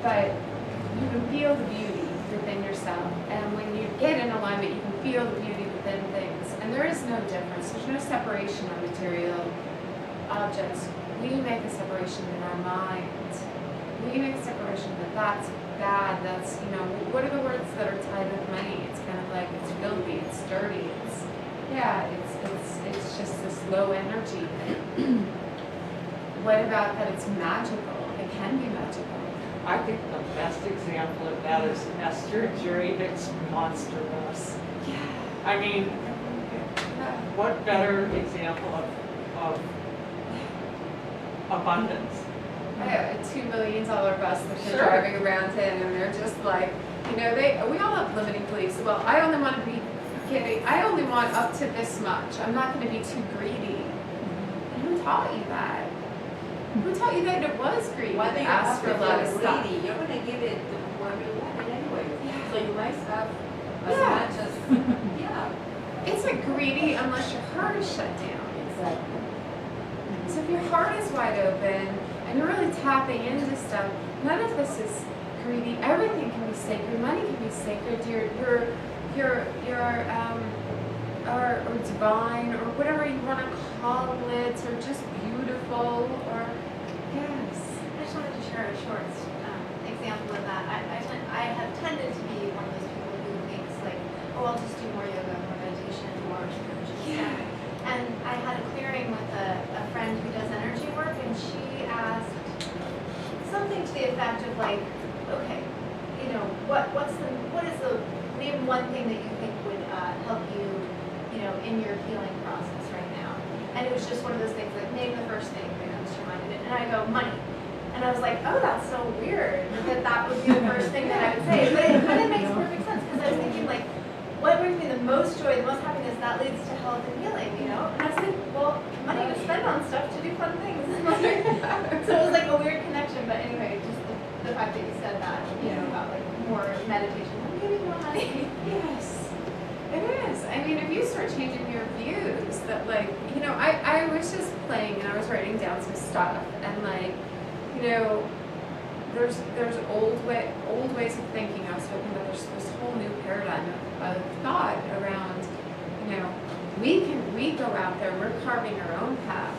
but you can feel the beauty within yourself, and when you get in alignment, you can feel the beauty within things, and there is no difference. There's no separation of material objects. We make a separation in our mind. We make a separation that that's bad, that's, you know, what are the words that are tied with money? It's kind of like, it's filthy, it's dirty, it's, yeah, it's just this low energy thing. What about that it's magical? It can be magical. I think the best example of that is Esther Jurevic's Monster Bus. Yeah. I mean, what better example of abundance? I have a $2 million bus that they're Sure. driving around in, and they're just like, you know, we all have limiting beliefs. Well, I only want to be kidding. I only want up to this much. I'm not going to be too greedy. And who taught you that? Who taught you that it was greedy? Why to do you ask for a lot of stuff? greedy? You're gonna give it to whoever you want it anyway. Yeah. So you might have as Yeah. much as, yeah. It's like greedy unless your heart is shut down. Exactly. So if your heart is wide open and you're really tapping into stuff, none of this is greedy. Everything can be sacred. Money can be sacred. Or divine, or whatever you want to call it, or just beautiful, or yes. I just wanted to share a short example of that. I have tended to be one of those people who thinks like, oh, I'll just do more yoga, more meditation, more spiritual stuff. And I had a clearing with a friend who does energy work, and she asked something to the effect of like, okay, you know, what is the name one thing that you think would help you, you know, in your healing process right now? And it was just one of those things like, name the first thing that comes to your mind. And I go, money. And I was like, oh, that's so weird that would be the first thing that I would say. But it kind of makes perfect sense, because I was thinking like, what brings me the most joy, the most happiness, that leads to health and healing, you know? And I was like, well, money to spend on stuff to do fun things. So it was like a weird connection, but anyway, just the fact that you said that, you know, about like more meditation, maybe more money. Yes, it is. I mean, if you start changing your views, that like, you know, I was just playing and I was writing down some stuff, and like, you know, there's old ways of thinking. I was hoping that there's this whole new paradigm of thought around, you know, we go out there, we're carving our own path,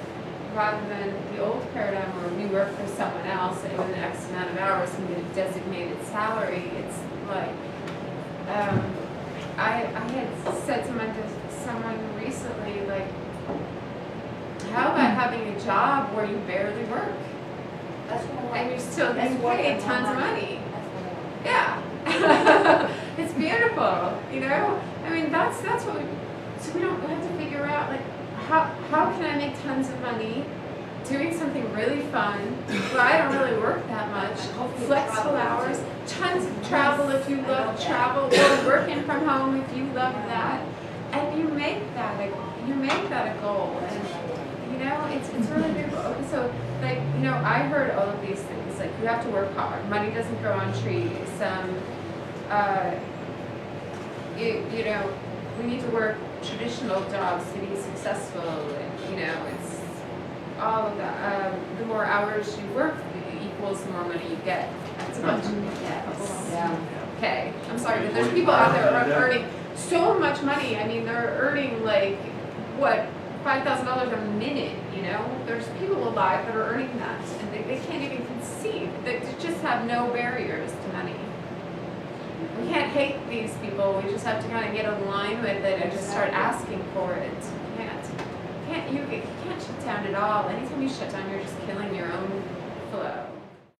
rather than the old paradigm where we work for someone else and with an X amount of hours and get a designated salary. It's like, I had said to someone recently, like, how about having a job where you barely work? That's what I want. And you're still That's getting what I paid want tons of money. money. That's what I want. Yeah. It's beautiful, you know? I mean, that's what we don't have to figure out, like, how can I make tons of money doing something really fun where I don't really work that much, flexible hours, tons of travel if you love travel, or working from home if you love that, and you make that a goal, and you know, it's really beautiful. Okay, so like, you know, I heard all of these things, like you have to work hard, money doesn't grow on trees, you know, we need to work traditional jobs to be successful, and you know, it's all of that. The more hours you work equals the more money you get. That's a bunch of yes. Yeah. Okay, I'm sorry, but there's people out there who are earning so much money. I mean, they're earning like, what, $5,000 a minute, you know? There's people alive that are earning that, and they can't even conceive. They just have no barriers to money. We can't hate these people, we just have to kind of get in line with it and just start asking for it. You can't shut down at all. Anytime you shut down, you're just killing your own flow.